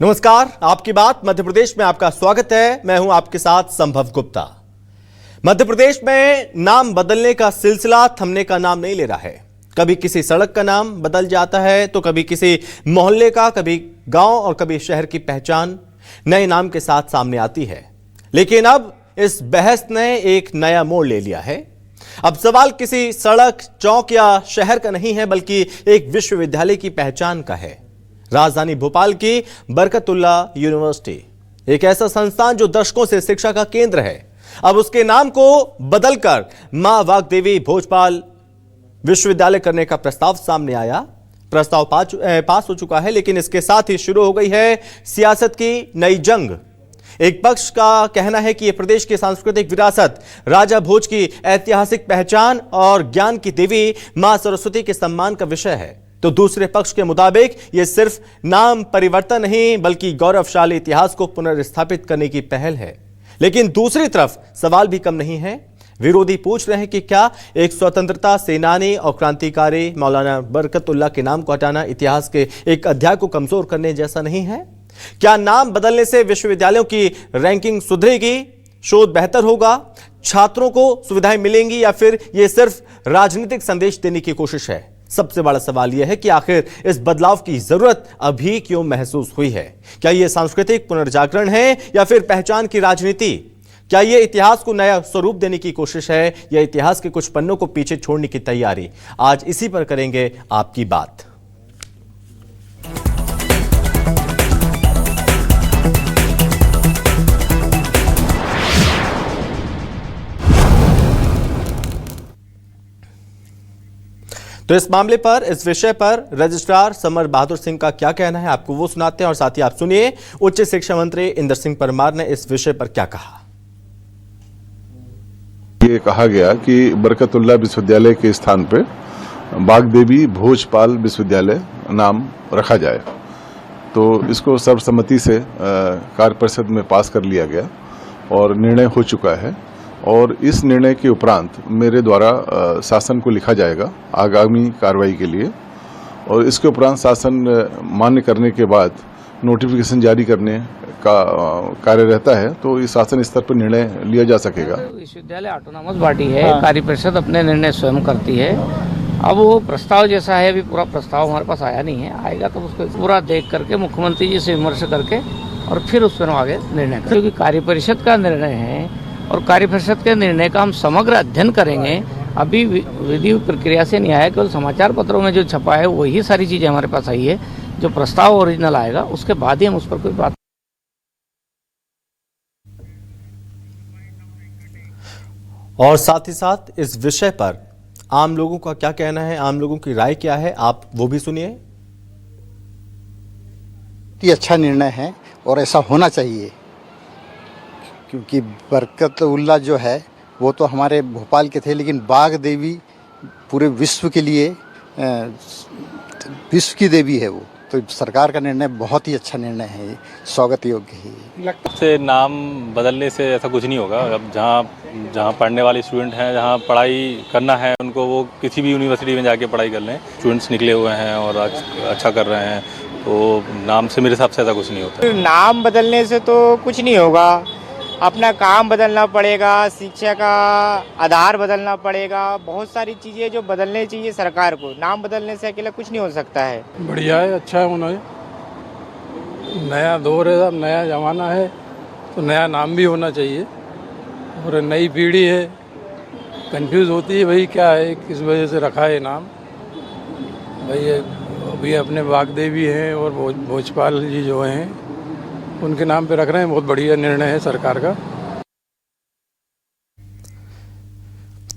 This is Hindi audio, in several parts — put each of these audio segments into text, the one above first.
नमस्कार, आपकी बात मध्य प्रदेश में आपका स्वागत है। मैं हूं आपके साथ संभव गुप्ता। मध्य प्रदेश में नाम बदलने का सिलसिला थमने का नाम नहीं ले रहा है। कभी किसी सड़क का नाम बदल जाता है तो कभी किसी मोहल्ले का, कभी गांव और कभी शहर की पहचान नए नाम के साथ सामने आती है। लेकिन अब इस बहस ने एक नया मोड़ ले लिया है। अब सवाल किसी सड़क, चौक या शहर का नहीं है, बल्कि एक विश्वविद्यालय की पहचान का है। राजधानी भोपाल की बरकतुल्ला यूनिवर्सिटी, एक ऐसा संस्थान जो दशकों से शिक्षा का केंद्र है, अब उसके नाम को बदलकर मां वाग्देवी भोजपाल विश्वविद्यालय करने का प्रस्ताव सामने आया। प्रस्ताव पास हो चुका है, लेकिन इसके साथ ही शुरू हो गई है सियासत की नई जंग। एक पक्ष का कहना है कि यह प्रदेश की सांस्कृतिक विरासत, राजा भोज की ऐतिहासिक पहचान और ज्ञान की देवी मां सरस्वती के सम्मान का विषय है, तो दूसरे पक्ष के मुताबिक यह सिर्फ नाम परिवर्तन नहीं, बल्कि गौरवशाली इतिहास को पुनर्स्थापित करने की पहल है। लेकिन दूसरी तरफ सवाल भी कम नहीं है। विरोधी पूछ रहे हैं कि क्या एक स्वतंत्रता सेनानी और क्रांतिकारी मौलाना बरकतुल्ला के नाम को हटाना इतिहास के एक अध्याय को कमजोर करने जैसा नहीं है? क्या नाम बदलने से विश्वविद्यालयों की रैंकिंग सुधरेगी, शोध बेहतर होगा, छात्रों को सुविधाएं मिलेंगी, या फिर यह सिर्फ राजनीतिक संदेश देने की कोशिश है? सबसे बड़ा सवाल यह है कि आखिर इस बदलाव की जरूरत अभी क्यों महसूस हुई है? क्या यह सांस्कृतिक पुनर्जागरण है या फिर पहचान की राजनीति? क्या यह इतिहास को नया स्वरूप देने की कोशिश है या इतिहास के कुछ पन्नों को पीछे छोड़ने की तैयारी? आज इसी पर करेंगे आपकी बात। तो इस मामले पर, इस विषय पर रजिस्ट्रार समर बहादुर सिंह का क्या कहना है, आपको वो सुनाते हैं। और साथ ही आप सुनिए उच्च शिक्षा मंत्री इंदर सिंह परमार ने इस विषय पर क्या कहा। ये कहा गया कि बरकतुल्ला विश्वविद्यालय के स्थान पे वाग्देवी भोजपाल विश्वविद्यालय नाम रखा जाए, तो इसको सर्वसम्मति से कार्य परिषद में पास कर लिया गया और निर्णय हो चुका है। और इस निर्णय के उपरांत मेरे द्वारा शासन को लिखा जाएगा आगामी कार्रवाई के लिए, और इसके उपरांत शासन मान्य करने के बाद नोटिफिकेशन जारी करने का कार्य रहता है, तो इस शासन स्तर पर निर्णय लिया जा सकेगा। विश्वविद्यालय ऑटोनॉमस बॉडी है, कार्य परिषद अपने निर्णय स्वयं करती है। अब वो प्रस्ताव जैसा है, अभी पूरा प्रस्ताव हमारे पास आया नहीं है, आएगा तो उसको पूरा देख करके मुख्यमंत्री जी से विमर्श करके और फिर उस पर आगे निर्णय करेंगे। क्योंकि कार्य परिषद का निर्णय है और कार्य परिषद के निर्णय का हम समग्र अध्ययन करेंगे। अभी विधि प्रक्रिया से नहीं आया, केवल समाचार पत्रों में जो छपा है वही सारी चीजें हमारे पास आई है। जो प्रस्ताव ओरिजिनल आएगा उसके बाद ही हम उस पर कोई बात। और साथ ही साथ इस विषय पर आम लोगों का क्या कहना है, आम लोगों की राय क्या है, आप वो भी सुनिए। ये अच्छा निर्णय है और ऐसा होना चाहिए, क्योंकि बरकतुल्ला जो है वो तो हमारे भोपाल के थे, लेकिन वाग्देवी पूरे विश्व के लिए विश्व की देवी है वो। तो सरकार का निर्णय बहुत ही अच्छा निर्णय है, स्वागत योग्य है। से नाम बदलने से ऐसा कुछ नहीं होगा। अब जहाँ पढ़ने वाले स्टूडेंट हैं, जहाँ पढ़ाई करना है उनको, वो किसी भी यूनिवर्सिटी में जाके पढ़ाई कर लें। स्टूडेंट्स निकले हुए हैं और आज अच्छा कर रहे हैं, तो नाम से मेरे हिसाब से ऐसा कुछ नहीं होता। नाम बदलने से तो कुछ नहीं होगा, अपना काम बदलना पड़ेगा, शिक्षा का आधार बदलना पड़ेगा, बहुत सारी चीज़ें जो बदलने चाहिए सरकार को। नाम बदलने से अकेला कुछ नहीं हो सकता है। बढ़िया है, अच्छा है। उन्होंने नया दौर है, अब नया ज़माना है, तो नया नाम भी होना चाहिए। और नई पीढ़ी है, कंफ्यूज होती है भाई क्या है, किस वजह से रखा है नाम। भाई अभी अपने वाग्देवी हैं और भोजपाल जी जो हैं उनके नाम पे रख रहे हैं, बहुत बढ़िया निर्णय है सरकार का।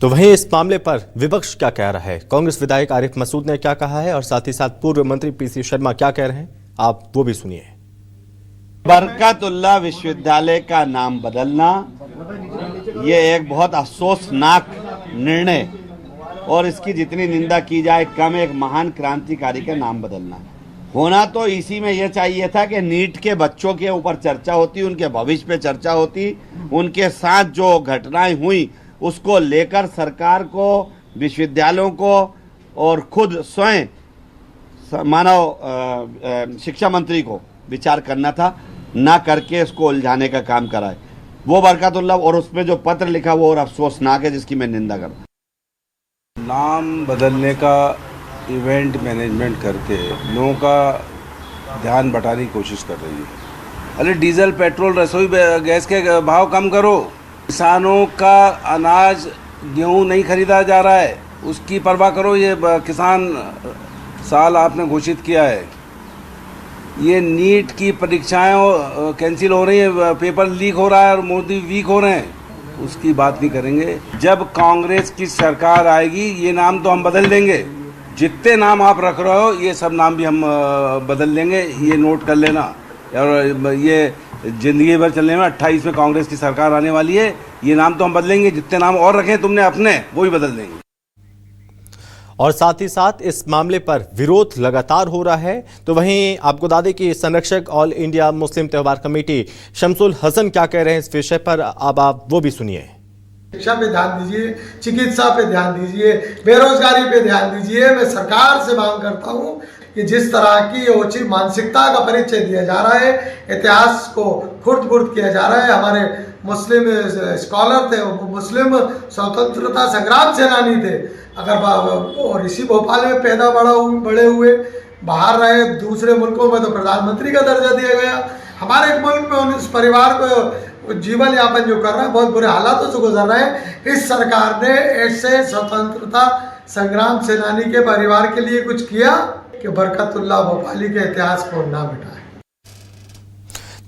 तो वहीं इस मामले पर विपक्ष क्या कह रहा है, कांग्रेस विधायक आरिफ मसूद ने क्या कहा है, और साथ ही साथ पूर्व मंत्री पीसी शर्मा क्या कह रहे हैं, आप वो भी सुनिए। बरकतुल्ला विश्वविद्यालय का नाम बदलना ये एक बहुत अफसोसनाक निर्णय, और इसकी जितनी निंदा की जाए कम। एक महान क्रांतिकारी का नाम बदलना होना तो इसी में यह चाहिए था कि नीट के बच्चों के ऊपर चर्चा होती, उनके भविष्य पे चर्चा होती, उनके साथ जो घटनाएं हुई उसको लेकर सरकार को, विश्वविद्यालयों को और खुद स्वयं मानव शिक्षा मंत्री को विचार करना था, ना करके इसको उलझाने का काम करा है वो बरकतुल्लाह। और उसमें जो पत्र लिखा वो और अफसोसनाक है, जिसकी मैं निंदा करता हूं। नाम बदलने का इवेंट मैनेजमेंट करके लोगों का ध्यान बटाने की कोशिश कर रही है। अरे डीजल पेट्रोल रसोई गैस के भाव कम करो। किसानों का अनाज गेहूं नहीं खरीदा जा रहा है, उसकी परवाह करो। ये किसान साल आपने घोषित किया है। ये नीट की परीक्षाएं कैंसिल हो रही है, पेपर लीक हो रहा है और मोदी वीक हो रहे हैं, उसकी बात नहीं करेंगे। जब कांग्रेस की सरकार आएगी ये नाम तो हम बदल देंगे। जितने नाम आप रख रहे हो ये सब नाम भी हम बदल देंगे, ये नोट कर लेना। और ये जिंदगी भर चलने में 28 में कांग्रेस की सरकार आने वाली है, ये नाम तो हम बदलेंगे। जितने नाम और रखे तुमने अपने वो भी बदल देंगे। और साथ ही साथ इस मामले पर विरोध लगातार हो रहा है। तो वहीं आपको बता दें कि संरक्षक ऑल इंडिया मुस्लिम त्योहार कमेटी शमसुल हसन क्या कह रहे हैं इस विषय पर, अब आप वो भी सुनिए। शिक्षा पे ध्यान दीजिए, चिकित्सा पे ध्यान दीजिए, बेरोजगारी पे ध्यान दीजिए। मैं सरकार से मांग करता हूँ कि जिस तरह की ओछी मानसिकता का परिचय दिया जा रहा है, इतिहास को खुर्द-बुर्द किया जा रहा है। हमारे मुस्लिम स्कॉलर थे, मुस्लिम स्वतंत्रता संग्राम सेनानी थे, अगर और इसी भोपाल में पैदा बड़े हुए, बाहर रहे, दूसरे मुल्कों में तो प्रधानमंत्री का दर्जा दिया गया। हमारे मुल्क में उस परिवार को जीवन यापन जो कर रहा है, बहुत बुरे हालातों से गुजर रहे हैं। इस सरकार ने ऐसे स्वतंत्रता संग्राम सेनानी के परिवार के लिए कुछ किया कि बरकतुल्लाह भोपाली के इतिहास को ना मिटाए।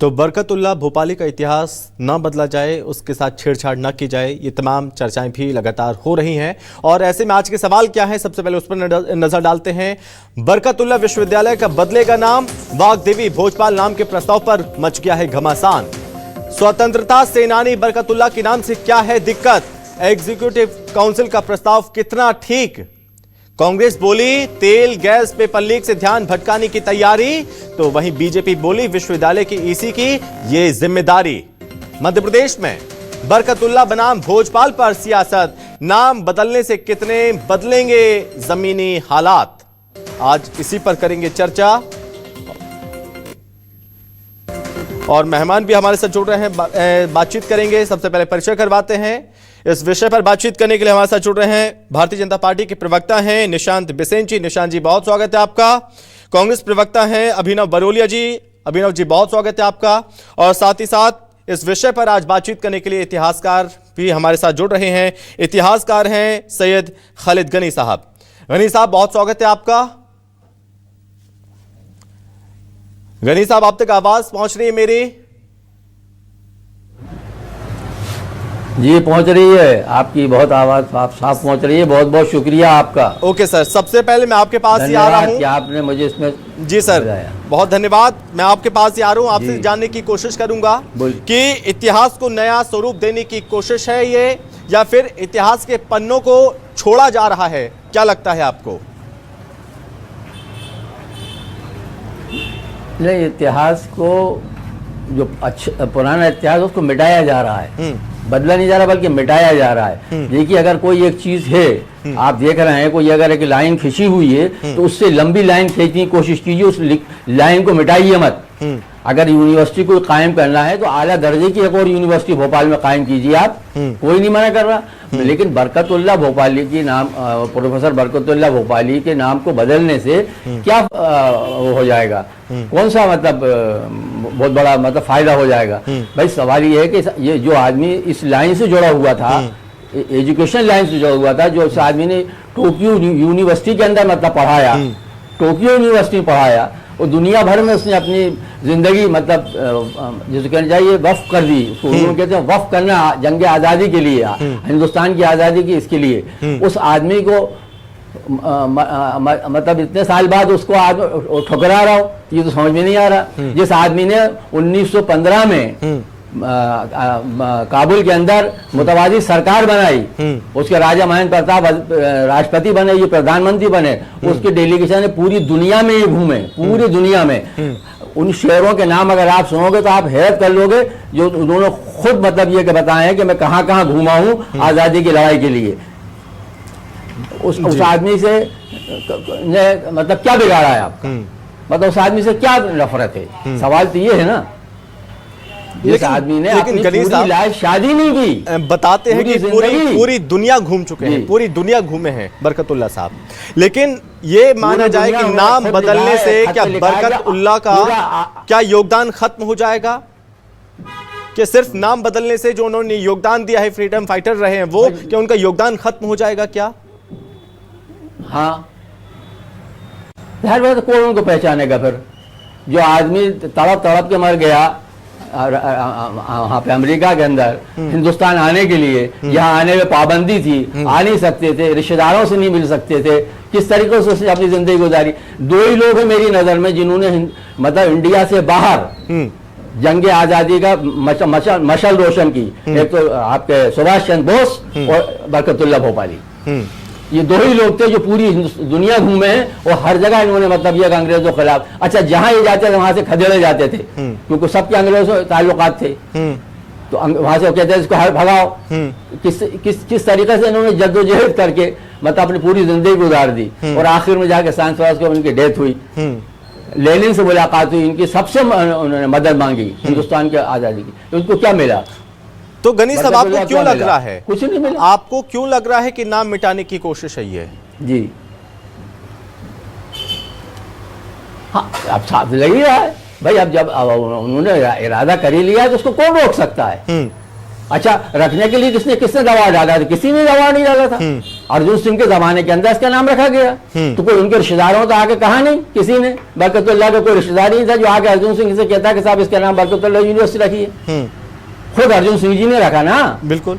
तो बरकतुल्लाह भोपाली का इतिहास ना बदला जाए, उसके साथ छेड़छाड़ ना की जाए, ये तमाम चर्चाएं भी लगातार हो रही हैं। और ऐसे में आज के सवाल क्या है, सबसे पहले उस पर नजर डालते हैं। बरकतुल्लाह विश्वविद्यालय का बदलेगा नाम, वाग्देवी भोजपाल नाम के प्रस्ताव पर मच गया है घमासान। स्वतंत्रता सेनानी बरकतुल्लाह के नाम से क्या है दिक्कत, एग्जीक्यूटिव काउंसिल का प्रस्ताव कितना ठीक। कांग्रेस बोली तेल गैस पेपर लीक से ध्यान भटकाने की तैयारी, तो वहीं बीजेपी बोली विश्वविद्यालय की ईसी की ये जिम्मेदारी। मध्य प्रदेश में बरकतुल्लाह बनाम भोजपाल पर सियासत, नाम बदलने से कितने बदलेंगे जमीनी हालात, आज इसी पर करेंगे चर्चा। और मेहमान भी हमारे साथ जुड़ रहे हैं, बातचीत करेंगे। सबसे पहले परिचय करवाते हैं। इस विषय पर बातचीत करने के लिए हमारे साथ जुड़ रहे हैं भारतीय जनता पार्टी के प्रवक्ता हैं निशांत बिसेन जी। निशांत जी बहुत स्वागत है आपका। कांग्रेस प्रवक्ता हैं अभिनव बरोलिया जी। अभिनव जी बहुत स्वागत है आपका। और साथ ही साथ इस विषय पर आज बातचीत करने के लिए इतिहासकार भी हमारे साथ जुड़ रहे हैं। इतिहासकार हैं सैयद खालिद गनी साहब। गनी साहब बहुत स्वागत है आपका। गनी साहब आप तक आवाज पहुंच रही है मेरी? जी पहुंच रही है, आपकी बहुत आवाज साफ पहुंच रही है। बहुत बहुत शुक्रिया आपका। ओके सर, सबसे पहले मैं आपके पास ही आ रहा हूं कि आपने मुझे इसमें जी सर बहुत धन्यवाद। मैं आपके पास ही आ रहा हूं, आपसे जानने की कोशिश करूंगा कि इतिहास को नया स्वरूप देने की कोशिश है ये, या फिर इतिहास के पन्नों को छोड़ा जा रहा है, क्या लगता है आपको? नहीं, इतिहास को जो अच्छा पुराना इतिहास उसको मिटाया जा रहा है, बदला नहीं जा रहा बल्कि मिटाया जा रहा है। देखिए अगर कोई एक चीज है, आप देख रहे हैं कोई अगर एक लाइन खींची हुई है तो उससे लंबी लाइन खींचने की कोशिश कीजिए, उस लाइन को मिटाइए मत। अगर यूनिवर्सिटी को कायम करना है तो आला दर्जे की एक और यूनिवर्सिटी भोपाल में कायम कीजिए आप, कोई नहीं मना कर रहा। लेकिन बरकतुल्लाह भोपाली के नाम, प्रोफेसर बरकतुल्लाह भोपाली के नाम को बदलने से क्या हो जाएगा, कौन सा मतलब बहुत बड़ा मतलब फायदा हो जाएगा? भाई सवाल ये है कि ये जो आदमी इस लाइन से जुड़ा हुआ था, एजुकेशन लाइन से जुड़ा हुआ था, जो इस आदमी ने टोक्यो यूनिवर्सिटी के अंदर मतलब पढ़ाया, टोक्यो यूनिवर्सिटी में पढ़ाया और दुनिया भर में उसने अपनी जिंदगी मतलब जिसे कहना चाहिए वक्फ कर दी। उसको कहते हैं वक्फ करना, जंग आज़ादी के लिए, हिंदुस्तान की आज़ादी की इसके लिए। उस आदमी को मतलब इतने साल बाद उसको ठुकरा रहा हो, ये तो समझ में नहीं आ रहा। जिस आदमी ने 1915 में काबुल के अंदर मुतवाज़ी सरकार बनाई, उसके राजा महेंद्र प्रताप राष्ट्रपति बने, ये प्रधानमंत्री बने, उसके डेलीगेशन ने पूरी दुनिया में ये घूमे, पूरी दुनिया में। उन शेरों के नाम अगर आप सुनोगे तो आप हैरत कर लोगे, जो उन्होंने खुद मतलब ये बताए हैं कि मैं कहाँ कहाँ घूमा हूँ आज़ादी की लड़ाई के लिए। उस आदमी से ने मतलब क्या बिगाड़ा है आपका? मतलब उस आदमी से क्या नफरत है? सवाल तो ये है ना, जिस आदमी ने अपनी पूरी लाइफ शादी नहीं की, बताते हैं कि पूरी दुनिया घूम चुके हैं, पूरी दुनिया घूमे हैं बरकतुल्लाह साहब, लेकिन ये माना जाए कि नाम बदलने से क्या बरकतुल्लाह का क्या योगदान खत्म हो जाएगा? कि सिर्फ नाम बदलने से जो उन्होंने योगदान दिया है, फ्रीडम फाइटर रहे हैं वो, क्या उनका योगदान खत्म हो जाएगा क्या? हाँ, हर बात कौन उनको पहचानेगा फिर? जो आदमी तड़प तड़प के मर गया वहाँ पे अमेरिका के अंदर, हिंदुस्तान आने के लिए, यहाँ आने में पाबंदी थी, आ नहीं सकते थे, रिश्तेदारों से नहीं मिल सकते थे, किस तरीके से उसने अपनी जिंदगी गुजारी। दो ही लोग हैं मेरी नजर में जिन्होंने मतलब इंडिया से बाहर जंग आजादी का मशाल रोशन की, एक तो आपके सुभाष चंद्र बोस और बरकतुल्लाह भोपाली। ये दो ही लोग थे जो पूरी दुनिया घूमे हैं और हर जगह इन्होंने मतलब ये अंग्रेजों के खिलाफ, अच्छा जहां ये जाते थे वहां से खदेड़े जाते थे, क्योंकि सबके अंग्रेजों से ताल्लुकात थे, तो वहां से कहते थे इसको हर भगाओ। किस तरीके से इन्होंने जद्दोजहद करके मतलब अपनी पूरी जिंदगी गुजार दी, और आखिर में जाके सांस वास को उनकी डेथ हुई, लेनिन से मुलाकात हुई, इनकी सबसे उन्होंने मदद मांगी हिंदुस्तान के आजादी की, तो उनको क्या मिला? तो गनी साहब आपको क्यों लग रहा है, कुछ नहीं मिला? आपको क्यों लग रहा है कि नाम मिटाने की कोशिश है ये? जी हाँ, अब साथ लग ही रहा है भाई। अब जब उन्होंने इरादा कर ही लिया तो उसको कौन रोक सकता है? अच्छा, रखने के लिए किसने दबाव डाला था? किसी ने दबाव नहीं डाला था। अर्जुन सिंह के जमाने के अंदर इसका नाम रखा गया, तो कोई उनके रिश्तेदारों तो आके कहा नहीं किसी ने, बरकतुल्लाह का कोई रिश्तेदार नहीं था जो आके अर्जुन सिंह से कहता कि साहब इसका नाम बरकतुल्लाह यूनिवर्सिटी रखिए। खुद अर्जुन सिंह जी ने रखा ना। बिल्कुल।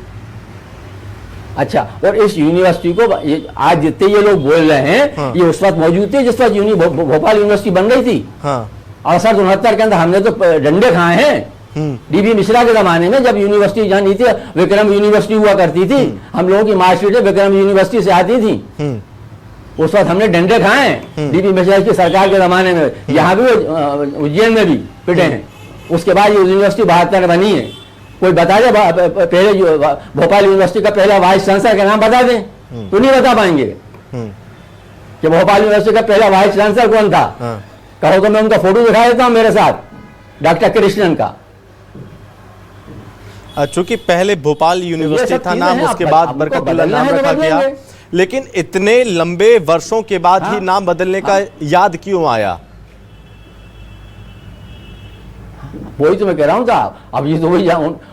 अच्छा, और इस यूनिवर्सिटी को आज जितने ये लोग बोल रहे हैं, ये उस वक्त मौजूद थे जिस वक्त भोपाल यूनिवर्सिटी बन रही थी। 68-69 के अंदर हमने तो डंडे खाए हैं। डीबी मिश्रा के जमाने में जब यूनिवर्सिटी जहाँ नहीं थी, विक्रम यूनिवर्सिटी हुआ करती थी, हम लोगों की मार्कशीटें विक्रम यूनिवर्सिटी से आती थी, उस वक्त हमने डंडे खाए हैं डीबी मिश्रा की सरकार के जमाने में। यहाँ भी उज्जैन में भी पिटे हैं। उसके बाद ये यूनिवर्सिटी 72 में बनी है। कोई बता दे पहले भोपाल यूनिवर्सिटी का पहला वाइस चांसलर का नाम बता दें तो नहीं बता पाएंगे कि भोपाल यूनिवर्सिटी का पहला वाइस चांसलर कौन था। कहो तो मैं उनका फोटो दिखा देता हूं मेरे साथ, डॉक्टर कृष्णन का। चूंकि पहले भोपाल यूनिवर्सिटी था नाम, उसके बाद बरकतुल्लाह नाम रखा गया, लेकिन इतने लंबे वर्षों के बाद ही नाम बदलने का याद क्यों आया? वही तो मैं कह रहा हूँ साहब। अब ये तो वही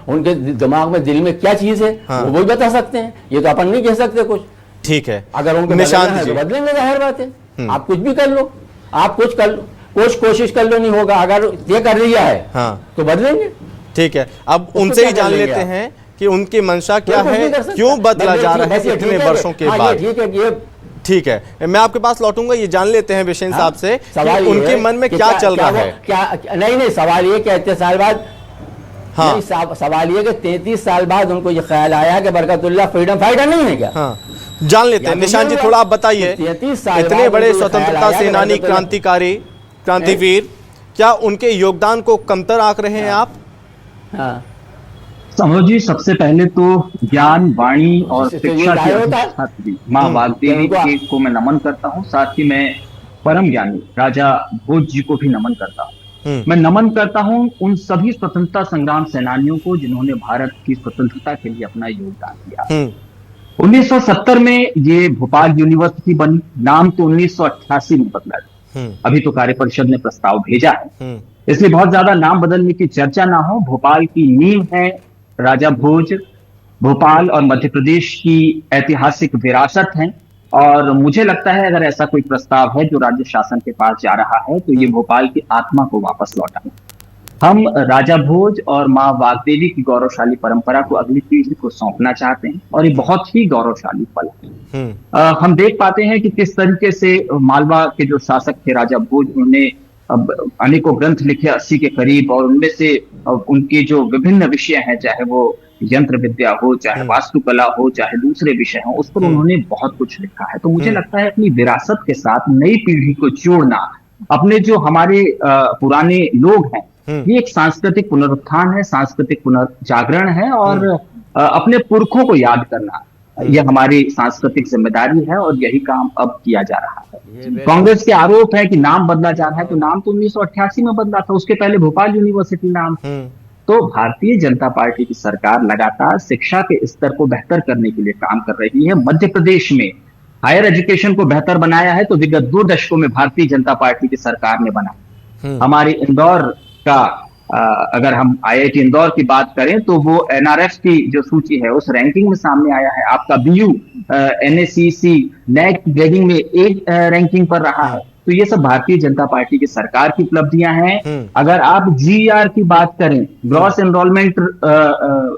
उनके दिमाग में, दिल में क्या चीज है वो वही बता सकते हैं, ये तो अपन नहीं कह सकते कुछ। ठीक है, अगर उनको निशान तो बदलेंगे, जाहिर बात है। आप कुछ भी कर लो, आप कुछ कर लो, कुछ कोशिश कर लो, नहीं होगा। अगर ये कर लिया है तो बदलेंगे। ठीक है, अब उनसे ही जान लेते हैं कि उनकी मंशा क्या है, क्यों बदला जा रहा है इतने वर्षों के बाद। ठीक है, मैं आपके पास लौटूंगा, ये जान लेते हैं बिशेन साहब से कि उनके मन में क्या चल रहा है। नहीं, सवाल ये कि इतने साल बाद, सवाल ये कि 33 साल बाद उनको ये ख्याल आया कि बरकतुल्लाह फ्रीडम फाइटर नहीं है क्या? जान लेते हैं। निशान जी, थोड़ा आप बताइए, इतने बड़े स्वतंत्रता सेनानी, क्रांतिकारी, क्रांतिवीर, क्या उनके योगदान को कमतर आंक रहे हैं आप? समझो जी, सबसे पहले तो ज्ञान, वाणी और शिक्षा की छात्री माँ वाग्देवी को मैं नमन करता हूँ। साथ ही मैं परम ज्ञानी राजा भोज जी को भी नमन करता हूँ। मैं नमन करता हूँ उन सभी स्वतंत्रता संग्राम सेनानियों को जिन्होंने भारत की स्वतंत्रता के लिए अपना योगदान दिया। 1970 में ये भोपाल यूनिवर्सिटी बनी, नाम तो 1988 में बदला। अभी तो कार्य परिषद ने प्रस्ताव भेजा है, इसलिए बहुत ज्यादा नाम बदलने की चर्चा ना हो। भोपाल की नींव है राजा भोज, भोपाल और मध्य प्रदेश की ऐतिहासिक विरासत है, और मुझे लगता है अगर ऐसा कोई प्रस्ताव है जो राज्य शासन के पास जा रहा है तो ये भोपाल की आत्मा को वापस लौटाना। हम राजा भोज और माँ वाग्देवी की गौरवशाली परंपरा को अगली पीढ़ी को सौंपना चाहते हैं, और ये बहुत ही गौरवशाली पल है। हम देख पाते हैं कि किस तरीके से मालवा के जो शासक थे राजा भोज, उन्होंने अनेकों ग्रंथ लिखे 80 के करीब, और उनमें से उनके जो विभिन्न विषय हैं, चाहे वो यंत्र विद्या हो, चाहे वास्तुकला हो, चाहे दूसरे विषय हो, उस पर उन्होंने बहुत कुछ लिखा है। तो मुझे लगता है अपनी विरासत के साथ नई पीढ़ी को जोड़ना, अपने जो हमारे पुराने लोग हैं, ये एक सांस्कृतिक पुनरुत्थान है, सांस्कृतिक पुनर्जागरण है, और अपने पुरखों को याद करना। ये हमारी सांस्कृतिक जिम्मेदारी है और यही काम अब किया जा रहा है। कांग्रेस के आरोप है कि नाम बदला जा रहा है, तो नाम तो 1988 में बदला था, उसके पहले भोपाल यूनिवर्सिटी नाम। तो भारतीय जनता पार्टी की सरकार लगातार शिक्षा के स्तर को बेहतर करने के लिए काम कर रही है। मध्य प्रदेश में हायर एजुकेशन को बेहतर बनाया है तो विगत 2 दशकों में भारतीय जनता पार्टी की सरकार ने बनाया। हमारे इंदौर का अगर हम IIT इंदौर की बात करें तो वो NRF की जो सूची है उस रैंकिंग में सामने आया है। आपका BU NACC NAC ग्रेडिंग में 1 रैंकिंग पर रहा है। तो ये सब भारतीय जनता पार्टी की सरकार की उपलब्धियां हैं। अगर आप GER की बात करें, ग्रॉस एनरोलमेंट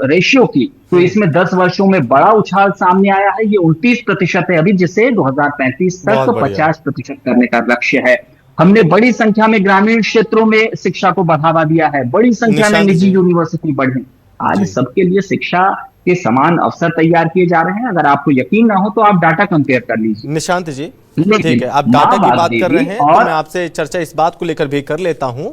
रेशियो की, तो इसमें 10 वर्षों में बड़ा उछाल सामने आया है। ये 29% है अभी, जिसे 2035 तक 50% करने का लक्ष्य है। हमने बड़ी संख्या में ग्रामीण क्षेत्रों में शिक्षा को बढ़ावा दिया है, बड़ी संख्या में निजी यूनिवर्सिटी बढ़े। आज सबके लिए शिक्षा के समान अवसर तैयार किए जा रहे हैं। अगर आपको यकीन ना हो तो आप डाटा कंपेयर कर लीजिए। निशांत जी, ठीक है, आप डाटा की बात कर रहे हैं तो मैं आपसे चर्चा इस बात को लेकर भी कर लेता हूं